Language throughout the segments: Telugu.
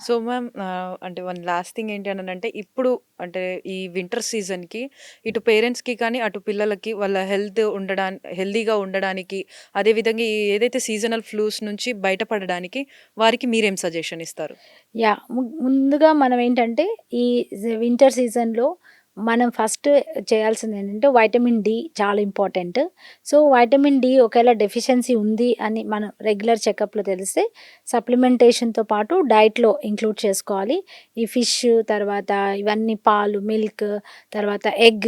సో మ్యామ్ అంటే వన్ లాస్ట్ థింగ్ ఏంటి అనంటే ఇప్పుడు అంటే ఈ వింటర్ సీజన్‌కి ఇటు పేరెంట్స్‌కి కానీ, అటు పిల్లలకి వాళ్ళ హెల్తీగా ఉండడానికి, అదే విధంగా ఈ ఏదైతే సీజనల్ ఫ్లూస్ నుంచి బయటపడడానికి వారికి మీరేం సజెషన్ ఇస్తారు? యాహ్! ముందుగా మనం ఏంటంటే, ఈ వింటర్ సీజన్‌లో మనం ఫస్ట్ చేయాల్సిందేంటంటే, వైటమిన్ డి చాలా ఇంపార్టెంట్. సో, వైటమిన్ డి ఒకేళ డెఫిషియన్సీ ఉంది అని మనం రెగ్యులర్ చెకప్‌లో తెలిస్తే, సప్లిమెంటేషన్‌తో పాటు డైట్‌లో ఇంక్లూడ్ చేసుకోవాలి. ఈ ఫిష్, తర్వాత ఇవన్నీ పాలు, మిల్క్, తర్వాత ఎగ్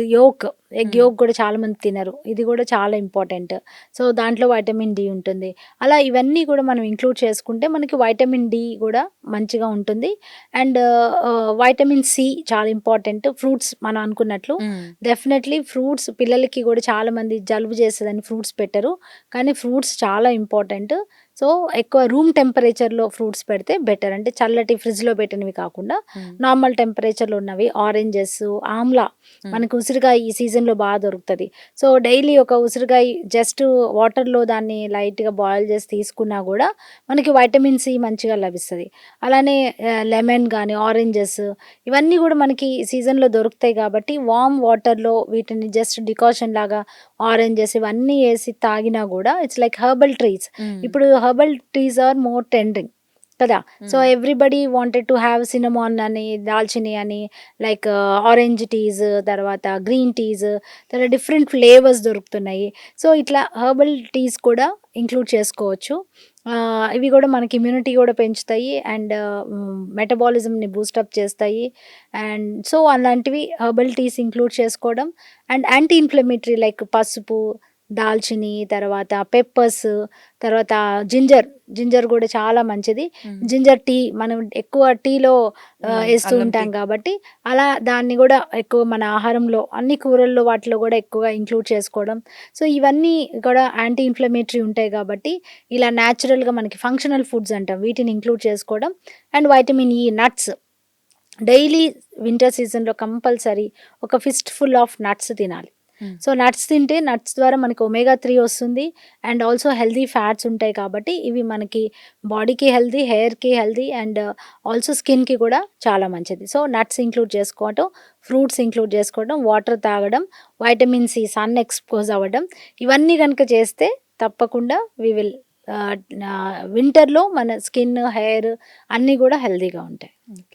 హ్మ్. యోక్ గూడా చాలామంది తినరు. ఇది గూడా చాలా ఇంపార్టెంట్. సో, దాంట్లో వైటమిన్ డి ఉంటుంది. అలా ఇవన్నీ గూడా మనం ఇంక్లూడ్ చేసుకుంటే మనకి వైటమిన్ డి గూడా మంచిగా ఉంటుంది. అండ్ వైటమిన్ సి చాలా ఇంపార్టెంట్. ఫ్రూట్స్ మనం అనుకున్నట్లు హ్మ్. డెఫినెట్‌లీ ఫ్రూట్స్ పిల్లలకి గూడా చాలామంది జలుబు చేస్తదని ఫ్రూట్స్ పెట్టరు. కానీ ఫ్రూట్స్ చాలా ఇంపార్టెంట్. సో, ఎక్కువ రూమ్ టెంపరేచర్‌లో ఫ్రూట్స్ పెడితే బెటర్. అంటే చల్లటి ఫ్రిడ్జ్‌లో పెట్టినవి కాకుండా హ్మ్. నార్మల్ టెంపరేచర్‌లో ఉన్నవి ఆరెంజెస్, ఆమ్లా హ్మ్. మనకు ఉసిరికాయ ఈ సీజన్‌లో దొరుకుతది. సో, డైలీ ఒక ఉసిరికాయ జస్ట్ వాటర్‌లో దాన్ని లైట్‌గా బాయిల్ చేసి తీసుకున్నా గూడా మనకి వైటమిన్ సి మంచిగా లభిస్తది. అలానే లెమన్ గాని, ఆరెంజెస్ ఇవన్నీ గూడా మనకి సీజన్‌లో దొరుకుతాయి గాబట్టి, వార్మ్ వాటర్‌లో వీటిని జస్ట్ డికాషన్ లాగా ఆరెంజెస్ ఇవన్నీ ఏసి తాగినా గూడా it's like herbal teas. Hmm. ఇప్పుడు herbal teas are more trending కదా! So, hmm. Everybody wanted to have cinnamon అని, దాల్చిని అని, లైక్ ఆరెంజ్ టీస్, తర్వాత గ్రీన్ టీస్, తర్వాత డిఫరెంట్ ఫ్లేవర్స్ దొరుకుతున్నాయి. సో, ఇట్లా హెర్బల్ టీస్ కూడా ఇంక్లూడ్ చేసుకోవచ్చు. ఇవి గూడా మనకి ఇమ్యూనిటీ గూడా పెంచుతాయి. అండ్ మెటబాలిజంని బూస్టప్ చేస్తాయి. అండ్ సో, అలాంటివి హెర్బల్ టీస్ ఇంక్లూడ్ చేసుకోవడం. అండ్ యాంటీ ఇన్‌ఫ్లమేటరీ లైక్ పసుపు, దాల్చిని, తర్వాత పెప్పర్స్, తర్వాత జింజర్ గూడా చాలా మంచిది. హ్మ్. జింజర్ టీ మనం ఎక్కువ టీలో హ్మ్. ఏస్తూ అల్లం టీ. ఉంటాం గాబట్టి, అలా దాన్ని గూడా ఎక్కువ మన ఆహారంలో అన్ని కూరల్లో వాటిలో గూడా ఎక్కువగా ఇంక్లూడ్ చేసుకోవడం. సో, ఇవన్నీ కూడా యాంటీ ఇన్‌ఫ్లమేటరీ ఉంటాయి గాబట్టి, ఇలా నేచురల్‌గా మనకి ఫంక్షనల్ ఫుడ్స్ అంటాం. వీటిని ఇంక్లూడ్ చేసుకోవడం. And vitamin E, nuts daily winter సీజన్‌లో కంపల్సరీ ఒక ఫిస్ట్ ఫుల్ ఆఫ్ నట్స్ తినాలి. హ్మ్. సో, నట్స్ తింటే నట్స్ ద్వారా మనకి ఒమేగా 3 వస్తుంది. అండ్ ఆల్సో హెల్తీ ఫ్యాట్స్ ఉంటాయి కాబట్టి, ఇవి మనకి బాడీకి హెల్తీ, హెయిర్‌కి హెల్తీ అండ్ ఆల్సో స్కిన్‌కి కూడా చాలా మంచిది. సో, నట్స్ ఇంక్లూడ్ చేసుకోవటం, ఫ్రూట్స్ ఇంక్లూడ్ చేసుకోవడం, వాటర్ తాగడం, వైటమిన్ సి, సన్ ఎక్స్‌పోజ్ అవ్వడం, ఇవన్నీ గనుక చేస్తే తప్పకుండా వి విల్ వింటర్‌లో మన స్కిన్, హెయిర్ అన్నీ గూడా హెల్తీగా ఉంటాయి. హ్మ్.